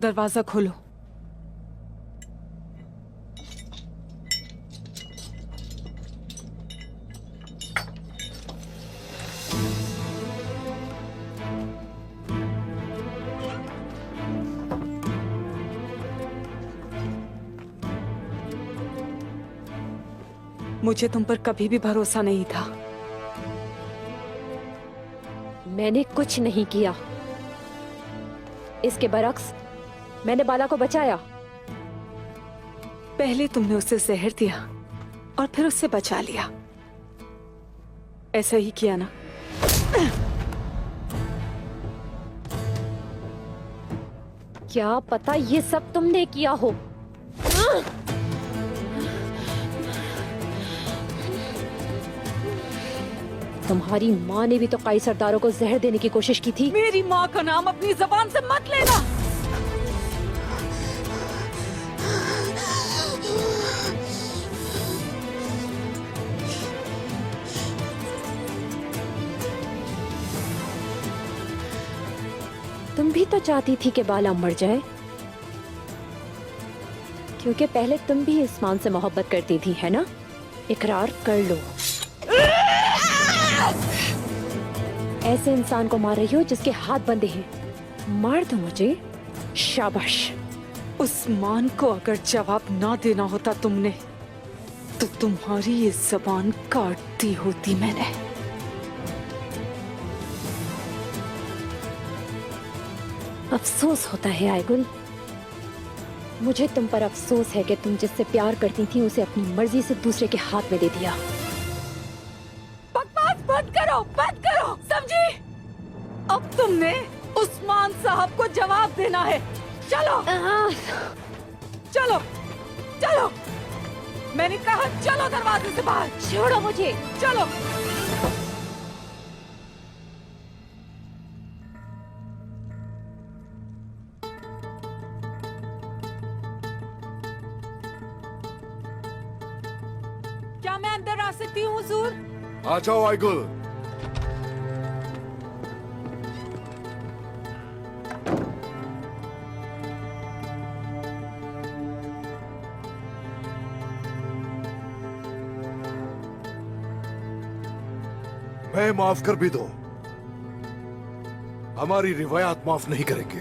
दरवाजा खोलो। मुझे तुम पर कभी भी भरोसा नहीं था। मैंने कुछ नहीं किया। इसके बरक्स मैंने बाला को बचाया। पहले तुमने उसे जहर दिया और फिर उससे बचा लिया। ऐसा ही किया ना? क्या पता ये सब तुमने किया हो। तुम्हारी माँ ने भी तो कई सरदारों को जहर देने की कोशिश की थी। मेरी माँ का नाम अपनी जबान से मत लेना। तुम भी तो चाहती थी कि बाला मर जाए, क्योंकि पहले तुम भी इस्मान से मोहब्बत करती थी, है ना? इकरार कर लो। ऐसे इंसान को मार रही हो जिसके हाथ बंधे हैं। मार दो मुझे। शाबाश। उस्मान को अगर जवाब ना देना होता तुमने, तो तुम्हारी ये जबान काट दी होती मैंने। अफसोस होता है आयगुल। मुझे तुम पर अफसोस है कि तुम जिससे प्यार करती थी उसे अपनी मर्जी से दूसरे के हाथ में दे दिया। बकवास बंद करो, बंद करो, समझी? अब तुमने उस्मान साहब को जवाब देना है। चलो चलो चलो, मैंने कहा चलो दरवाजे से बाहर। छोड़ो मुझे। चलो। क्या मैं अंदर आ सकती हूँ हुजूर? आ जाओ आयगुल। मैं माफ कर भी दो, हमारी रिवायात माफ नहीं करेंगे।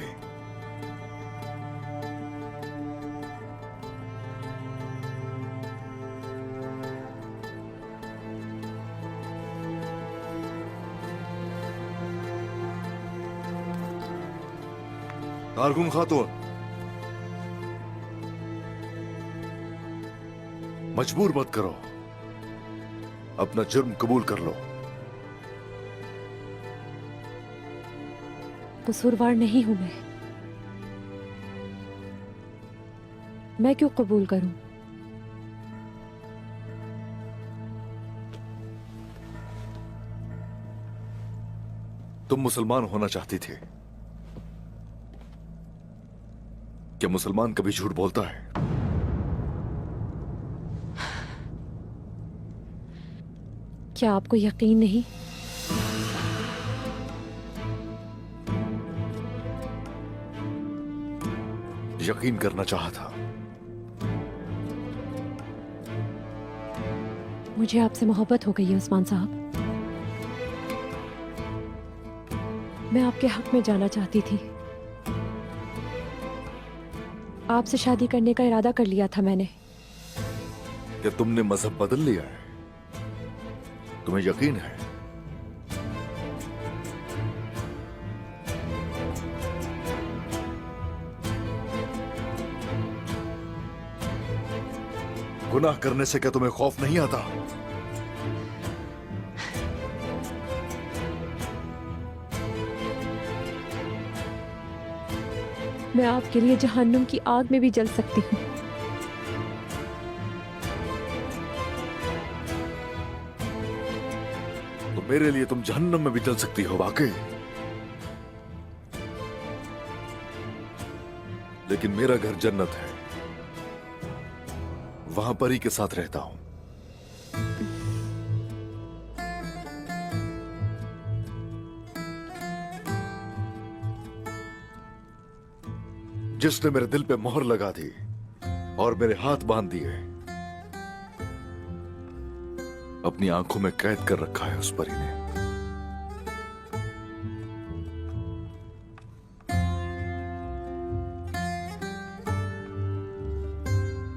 कारकुन खातून, मजबूर मत करो, अपना जुर्म कबूल कर लो। कसूरवार नहीं हूं मैं क्यों कबूल करूं? तुम मुसलमान होना चाहती थी। क्या मुसलमान कभी झूठ बोलता है? क्या आपको यकीन नहीं? यकीन करना चाहा था। मुझे आपसे मोहब्बत हो गई है उस्मान साहब। मैं आपके हक में जाना चाहती थी। आपसे शादी करने का इरादा कर लिया था मैंने। क्या तुमने मजहब बदल लिया है? तुम्हें यकीन है? गुनाह करने से क्या तुम्हें खौफ नहीं आता? मैं आपके लिए जहन्नुम की आग में भी जल सकती हूँ। तो मेरे लिए तुम जहन्नम में भी जल सकती हो वाकई। लेकिन मेरा घर जन्नत है, वहां परी के साथ रहता हूं। जिसने मेरे दिल पे मोहर लगा दी और मेरे हाथ बांध दिए, अपनी आंखों में कैद कर रखा है उस परी ने।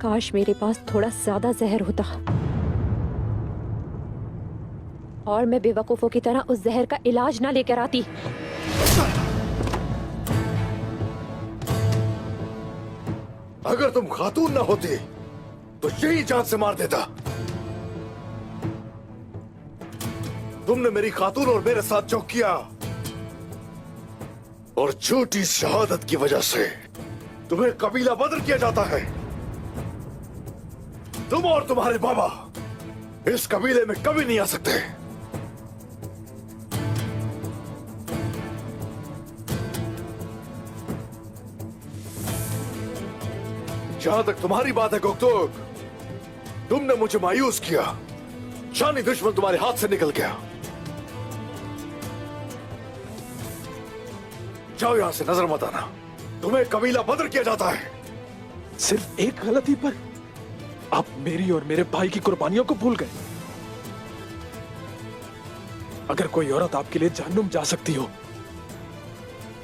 काश मेरे पास थोड़ा ज्यादा जहर होता और मैं बेवकूफों की तरह उस जहर का इलाज ना लेकर आती। अगर तुम खातून ना होती तो यही जान से मार देता। तुमने मेरी खातून और मेरे साथ जो किया, और झूठी शहादत की वजह से तुम्हें कबीला बदर किया जाता है। तुम और तुम्हारे बाबा इस कबीले में कभी नहीं आ सकते। जहां तक तुम्हारी बात है गोकतोक, तुमने मुझे मायूस किया। शानी दुश्मन तुम्हारे हाथ से निकल गया। जाओ यहां से, नजर मत आना। तुम्हें कबीला बदर किया जाता है। सिर्फ एक गलती पर आप मेरी और मेरे भाई की कुर्बानियों को भूल गए। अगर कोई औरत आपके लिए जहन्नुम जा सकती हो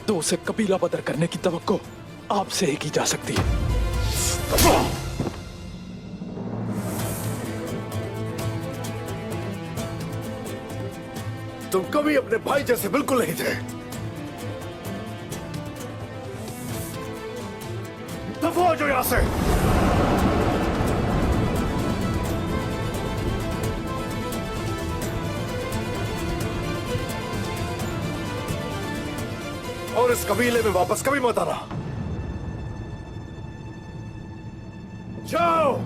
तो उसे कबीला बदर करने की तवक्को आपसे ही की जा सकती है। तुम कभी अपने भाई जैसे बिल्कुल नहीं थे। दफा हो जाओ यहां से। और इस कबीले में वापस कभी मत आना। जाओ।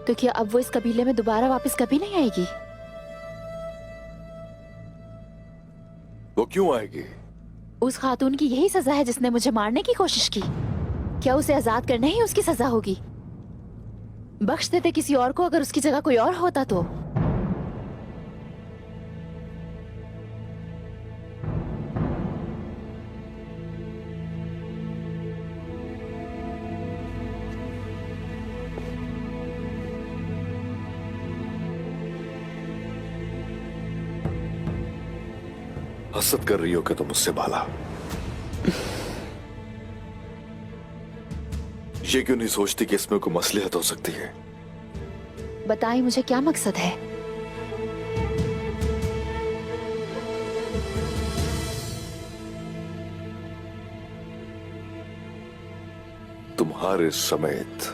तो क्या अब वो इस कबीले में दोबारा वापस कभी नहीं आएगी? वो क्यों आएगी? उस खातून की यही सजा है जिसने मुझे मारने की कोशिश की। क्या उसे आजाद करना ही उसकी सजा होगी? बख्श देते किसी और को अगर उसकी जगह कोई और होता तो। हसद कर रही हो कि तुम मुझसे बाला? ये क्यों नहीं सोचती कि इसमें कोई मसलिहत हो सकती है? बताइए मुझे क्या मकसद है? तुम्हारे समेत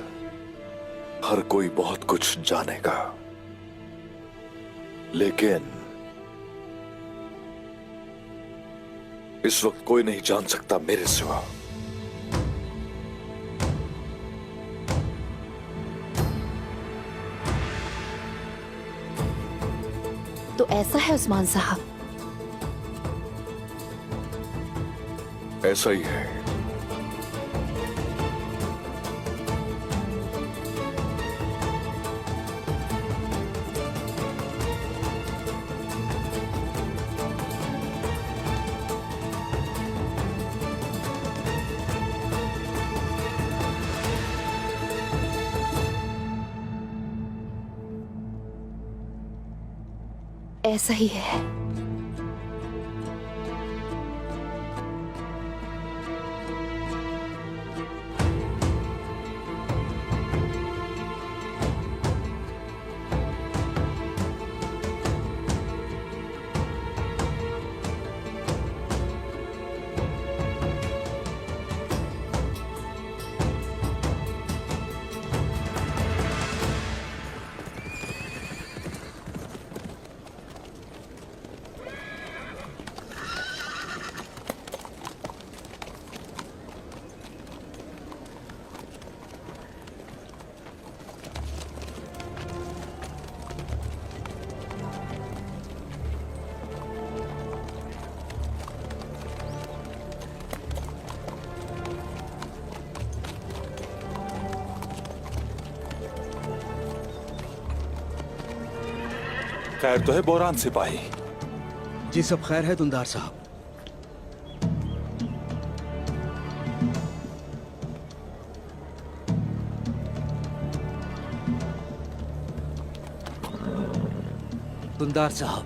हर कोई बहुत कुछ जानेगा, लेकिन इस वक्त कोई नहीं जान सकता मेरे सिवा। तो ऐसा है उस्मान साहब? ऐसा ही है। ऐसा ही है। खैर तो है बोरान सिपाही? जी सब खैर है दुंदार साहब। दुंदार साहब,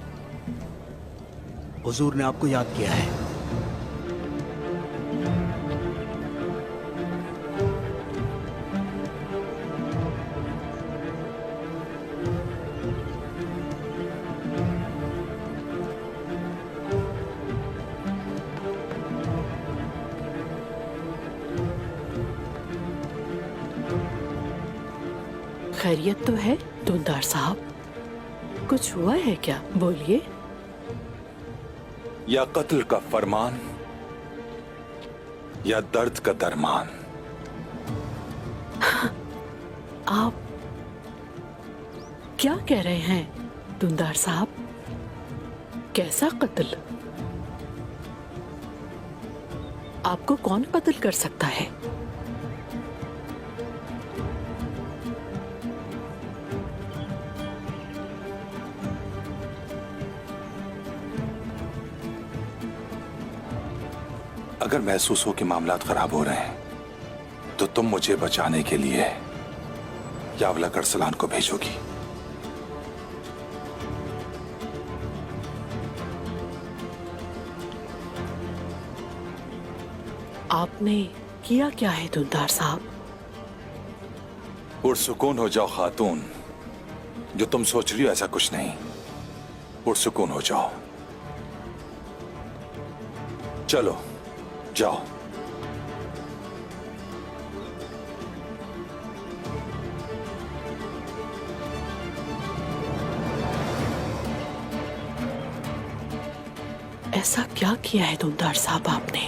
हुजूर ने आपको याद किया है। खैरियत तो है दुंदार साहब? कुछ हुआ है क्या? बोलिए। या कत्ल का फरमान या दर्द का दरमान। आप क्या कह रहे हैं दुंदार साहब? कैसा कत्ल? आपको कौन कत्ल कर सकता है? अगर महसूस हो कि मामलात खराब हो रहे हैं तो तुम मुझे बचाने के लिए यावला करसलान को भेजोगी। आपने किया क्या है दुंदार साहब? पुरसुकून हो जाओ खातून। जो तुम सोच रही हो ऐसा कुछ नहीं। पुरसुकून हो जाओ। चलो जाओ। ऐसा क्या किया है दुंदार साहब आपने?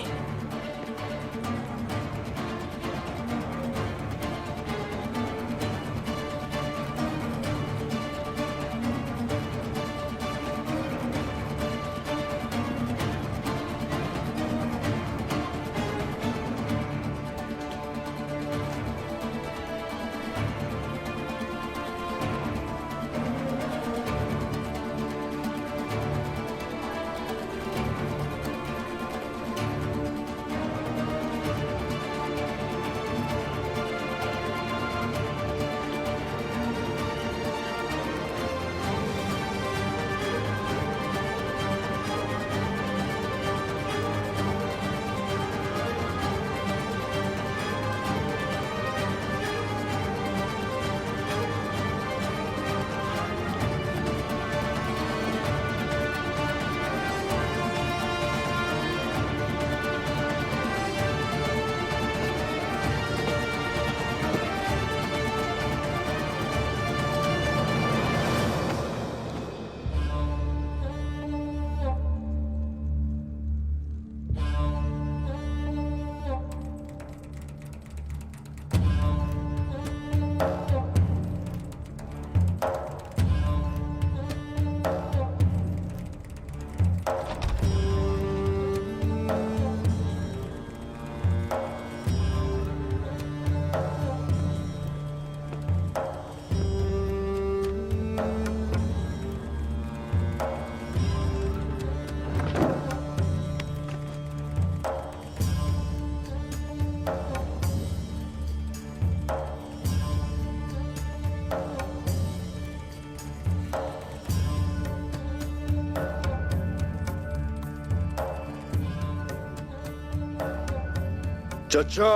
चचा,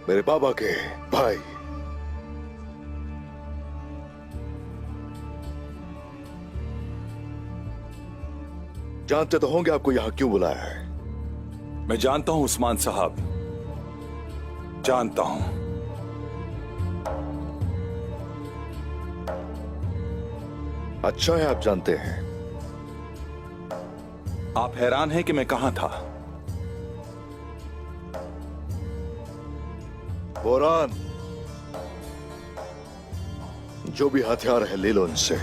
मेरे बाबा के भाई। जानते तो होंगे आपको यहां क्यों बुलाया है। मैं जानता हूं उस्मान साहब, जानता हूं। अच्छा है आप जानते हैं। आप हैरान हैं कि मैं कहां था? बोरान, जो भी हथियार है ले लो इनसे।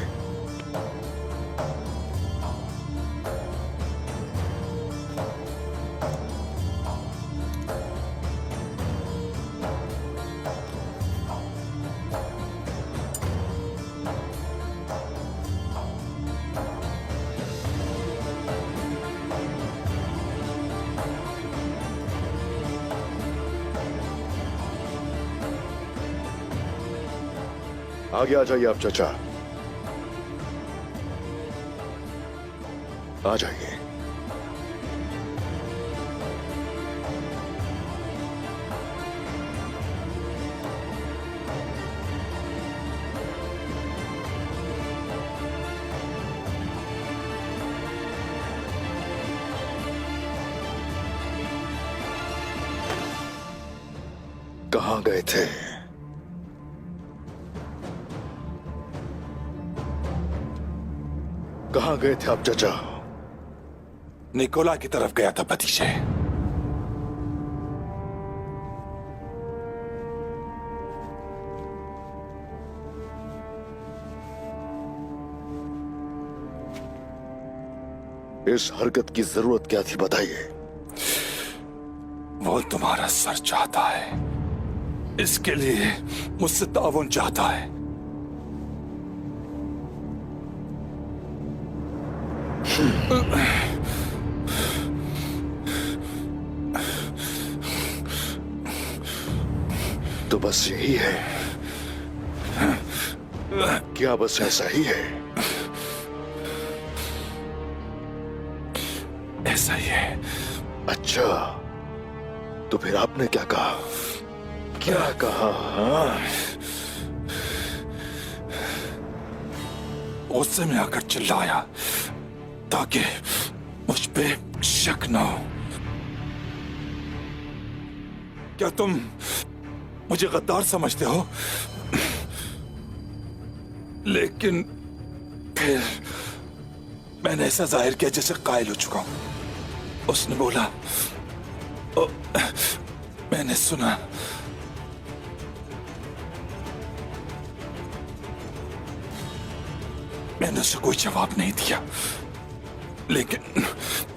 आगे आ जाइए आप चाचा, आ जाइए। कहां गए थे? कहां गए थे आप चाचा? निकोला की तरफ गया था भतीजे। इस हरकत की जरूरत क्या थी बताइए। वो तुम्हारा सर चाहता है, इसके लिए मुझसे ताउन चाहता है। तो बस यही है? क्या बस ऐसा ही है? ऐसा ही है। अच्छा, तो फिर आपने क्या कहा? क्या कहा? हाँ? गुस्से में आकर चिल्लाया ताकि मुझ पे शक न हो। क्या तुम मुझे गद्दार समझते हो? लेकिन फिर मैंने ऐसा जाहिर किया जैसे कायल हो चुका हूं। उसने बोला, मैंने सुना। मैंने उसे कोई जवाब नहीं दिया, लेकिन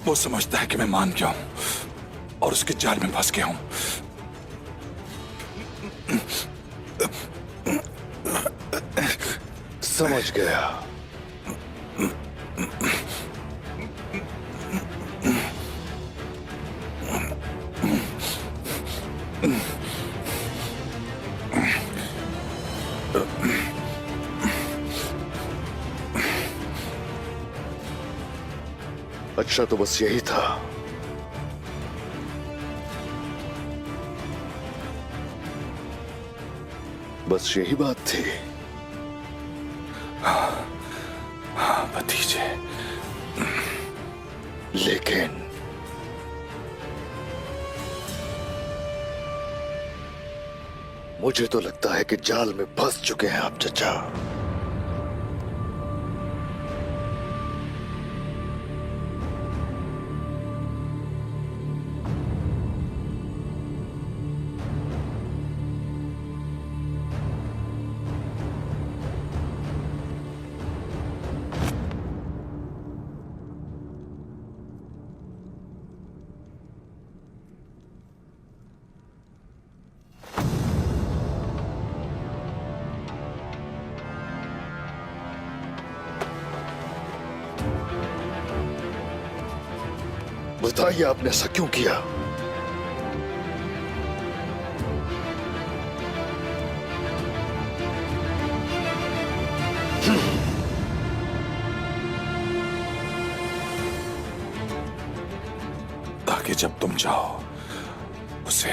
वो समझता है कि मैं मान गया हूं और उसके जाल में फंस गया हूं। समझ गया। अच्छा, तो बस यही था? बस यही बात थी? हाँ भतीजे। लेकिन मुझे तो लगता है कि जाल में फंस चुके हैं आप चचा। बताइए, आपने ऐसा क्यों किया? ताकि जब तुम जाओ उसे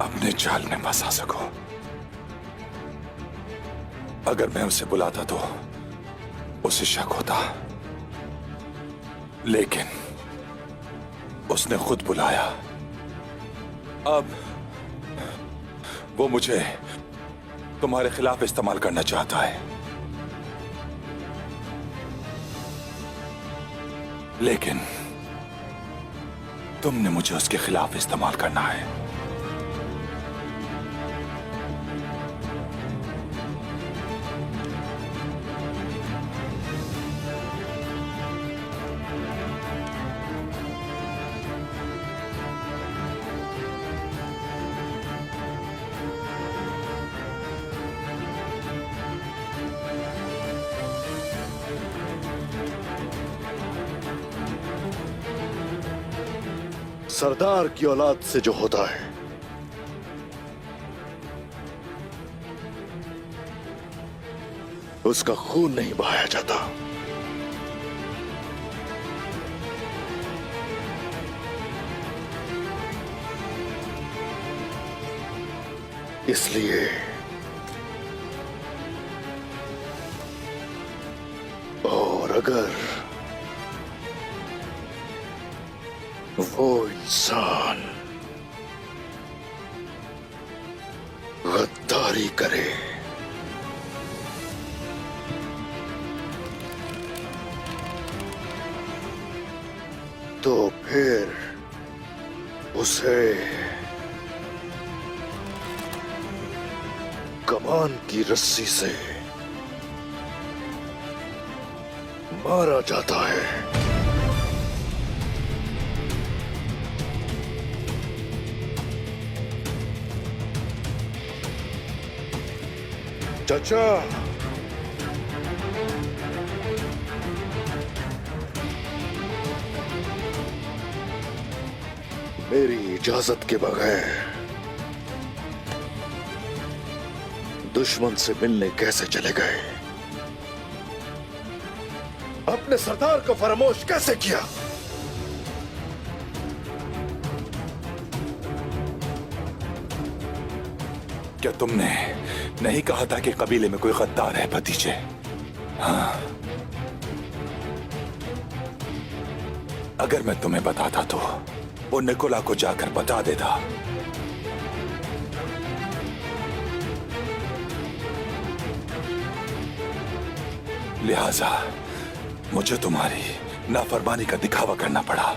अपने जाल में फंसा सको। अगर मैं उसे बुलाता तो उसे शक होता, लेकिन उसने खुद बुलाया। अब वो मुझे तुम्हारे खिलाफ इस्तेमाल करना चाहता है, लेकिन तुमने मुझे उसके खिलाफ इस्तेमाल करना है। सरदार की औलाद से जो होता है उसका खून नहीं बहाया जाता। इसलिए और अगर वो इंसान गद्दारी करे तो फिर उसे कमान की रस्सी से मारा जाता है। चाचा, मेरी इजाजत के बगैर दुश्मन से मिलने कैसे चले गए? अपने सरदार को फरामोश कैसे किया? क्या तुमने नहीं कहा था कि कबीले में कोई गद्दार है भतीजे? हाँ, अगर मैं तुम्हें बताता तो वो निकोला को जाकर बता देता। लिहाजा मुझे तुम्हारी नाफरमानी का दिखावा करना पड़ा।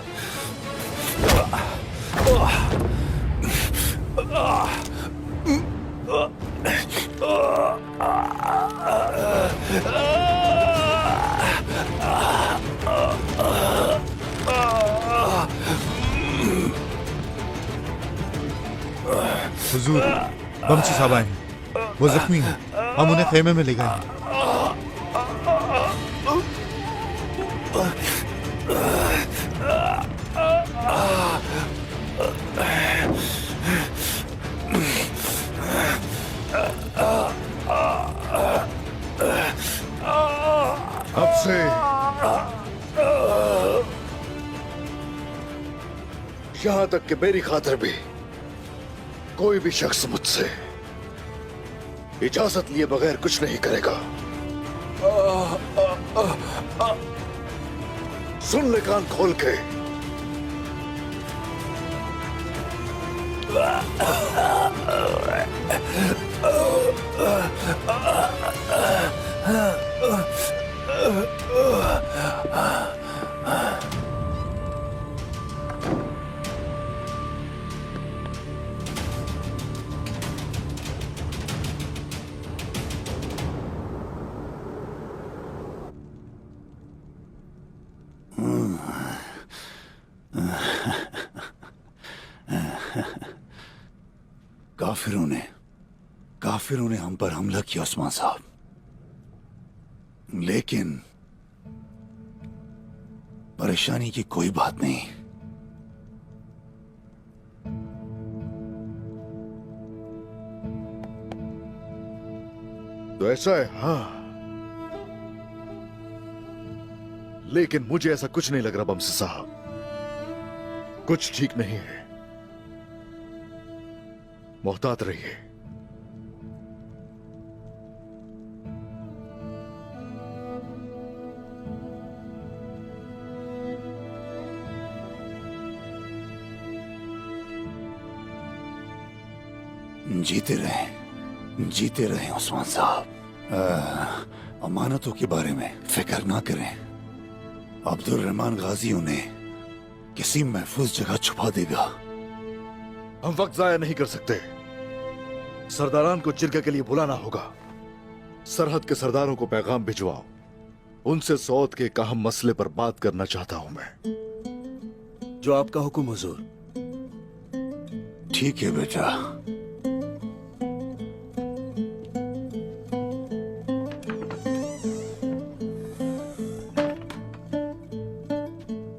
हुजूर, बमसी साहब आए हैं। वो जख्मी हैं। हम उन्हें खेमे में ले गए हैं। अब से यहां तक कि मेरी खातिर भी कोई भी शख्स मुझसे इजाजत लिए बगैर कुछ नहीं करेगा। सुन ले कान खोल के। काफिरों ने हम पर हमला किया उस्मान साहब, लेकिन परेशानी की कोई बात नहीं। तो ऐसा है? हाँ, लेकिन मुझे ऐसा कुछ नहीं लग रहा बमसी साहब। कुछ ठीक नहीं है। मोहतात रहिए। जीते रहे उस्मान साहब। अमानतों के बारे में फिक्र ना करें। अब्दुल रहमान गाजी उन्हें किसी महफूज जगह छुपा देगा। हम वक्त जाया नहीं कर सकते। सरदारान को जिरगे के लिए बुलाना होगा। सरहद के सरदारों को पैगाम भिजवाओ। उनसे सौद के एक अहम मसले पर बात करना चाहता हूं मैं। जो आपका हुक्म हुजूर। ठीक है बेटा।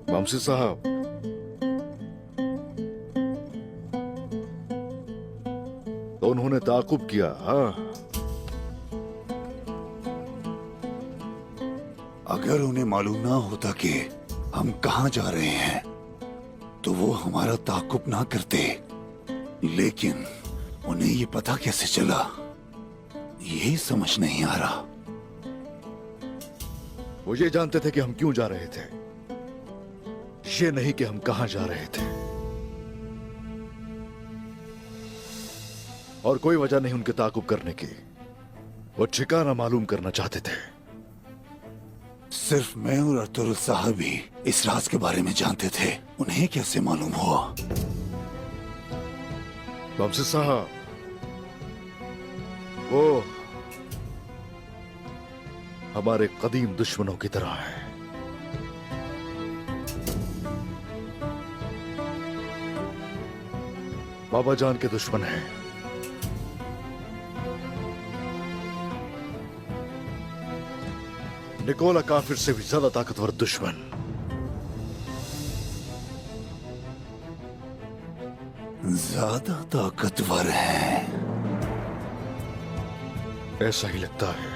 बमसी साहब, तो उन्होंने ताकुब किया। हाँ, अगर उन्हें मालूम ना होता कि हम कहाँ जा रहे हैं तो वो हमारा ताकुब ना करते, लेकिन उन्हें ये पता कैसे चला यही समझ नहीं आ रहा। वो ये जानते थे कि हम क्यों जा रहे थे, ये नहीं कि हम कहां जा रहे थे। और कोई वजह नहीं उनके ताकुब करने की, वो ठिकाना मालूम करना चाहते थे। सिर्फ मैं और अतुल साहब ही इस राज के बारे में जानते थे, उन्हें कैसे मालूम हुआ? बमसी साहब, वो हमारे कदीम दुश्मनों की तरह है। बाबा जान के दुश्मन हैं। निकोला काफिर से भी ज्यादा ताकतवर दुश्मन। ज्यादा ताकतवर है, ऐसा ही लगता है,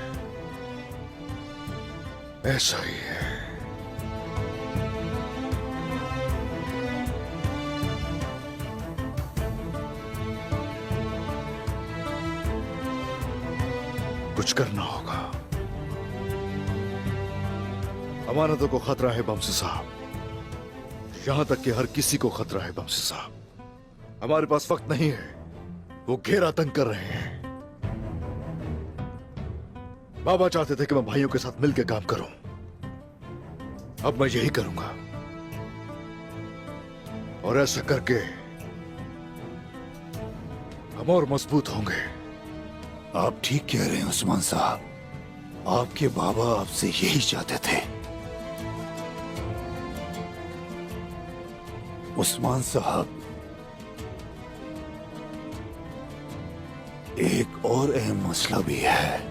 ऐसा ही है। कुछ करना होगा। अमानतों को खतरा है बमसी साहब, यहां तक कि हर किसी को खतरा है बमसी साहब। हमारे पास वक्त नहीं है, वो घेरा तंग कर रहे हैं। बाबा चाहते थे कि मैं भाइयों के साथ मिलकर काम करूं, अब मैं यही करूंगा। और ऐसा करके हम और मजबूत होंगे। आप ठीक कह रहे हैं उस्मान साहब, आपके बाबा आपसे यही चाहते थे। उस्मान साहब, एक और अहम मसला भी है।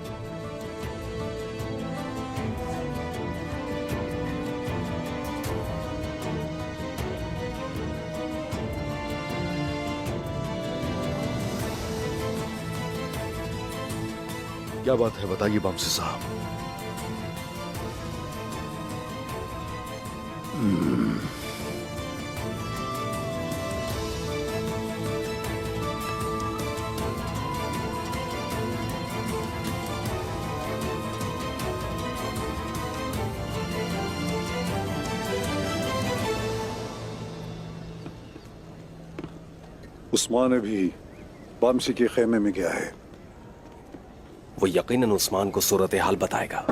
क्या बात है, बताइए बमसी साहब। उस्मान अभी बामसी के खेमे में गया है। वो यकीनन उस्मान को सूरत हाल बताएगा।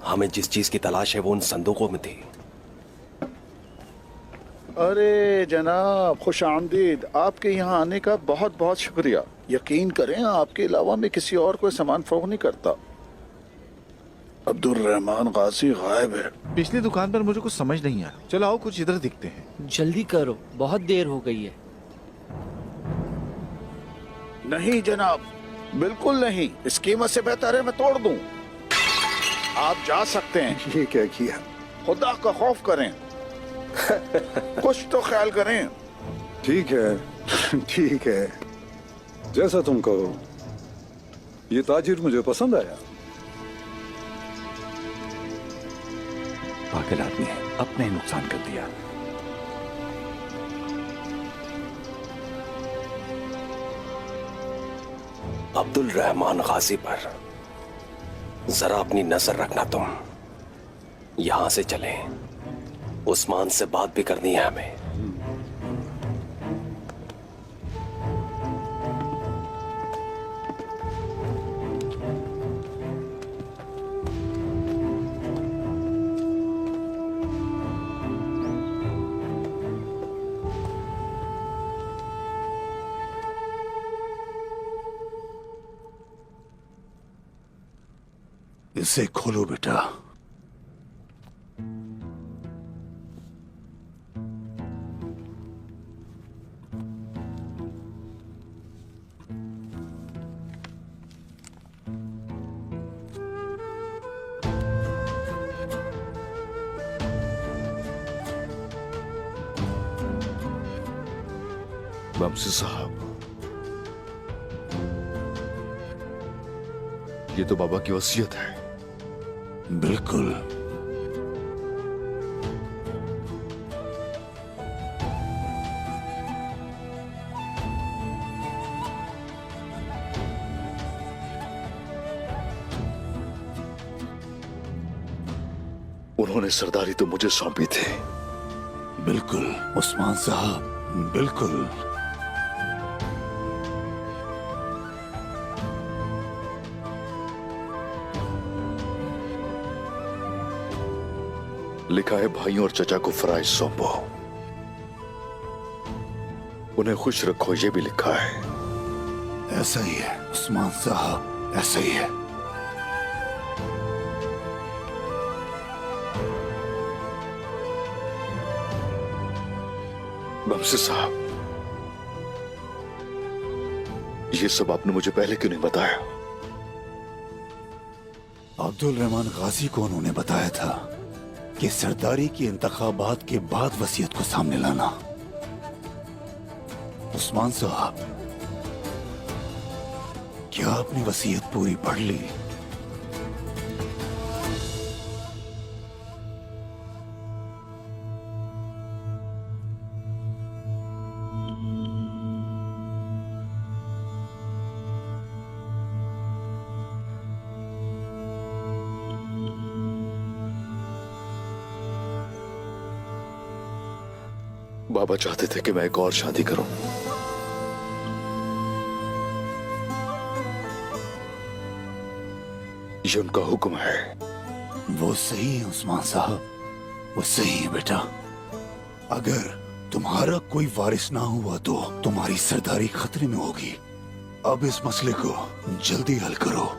हमें जिस चीज की तलाश है वो उन संदूकों में थी। अरे जनाब, खुश आमदीद। आपके यहाँ आने का बहुत बहुत शुक्रिया। यकीन करें, आपके अलावा मैं किसी और को सामान फरोख्त नहीं करता। अब्दुल रहमान गाजी गायब है। पिछली दुकान पर मुझे कुछ समझ नहीं आया। चलो आओ कुछ इधर दिखते हैं। जल्दी करो, बहुत देर हो गई है। नहीं जनाब, बिल्कुल नहीं। इस कीमत से बेहतर है मैं तोड़ दूं। आप जा सकते हैं। ये क्या किया? खुदा का खौफ करें। कुछ तो ख्याल करें। ठीक है, ठीक है, जैसा तुम कहो। ये ताजिर मुझे पसंद आया। पागल आदमी है, अपने ही नुकसान कर दिया। अब्दुल रहमान गाजी पर जरा अपनी नजर रखना। तुम यहां से चले, उस्मान से बात भी करनी है हमें। इसे खोलो बेटा। बमसी साहब, ये तो बाबा की वसीयत है। बिल्कुल। उन्होंने सरदारी तो मुझे सौंपी थी। बिल्कुल उस्मान साहब, बिल्कुल। लिखा है भाइयों और चचा को फराइज सौंपो, उन्हें खुश रखो, ये भी लिखा है। ऐसा ही है उस्मान साहब, ऐसा ही है। बमसी साहब, ये सब आपने मुझे पहले क्यों नहीं बताया? अब्दुल रहमान गाजी को उन्होंने बताया था कि सरदारी के इंतखाबात के बाद वसीयत को सामने लाना। उस्मान साहब, क्या आपने वसीयत पूरी पढ़ ली? बाबा चाहते थे कि मैं एक और शादी करूं। ये उनका हुक्म है। वो सही है उस्मान साहब, वो सही है बेटा। अगर तुम्हारा कोई वारिस ना हुआ तो तुम्हारी सरदारी खतरे में होगी। अब इस मसले को जल्दी हल करो।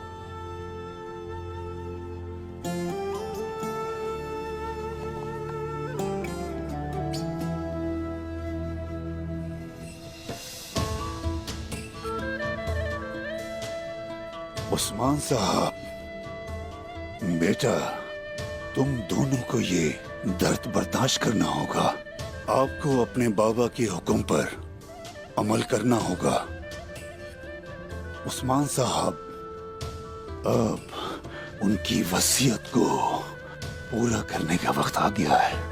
उस्मान साहब, बेटा, तुम दोनों को ये दर्द बर्दाश्त करना होगा। आपको अपने बाबा के हुक्म पर अमल करना होगा। उस्मान साहब, अब उनकी वसीयत को पूरा करने का वक्त आ गया है।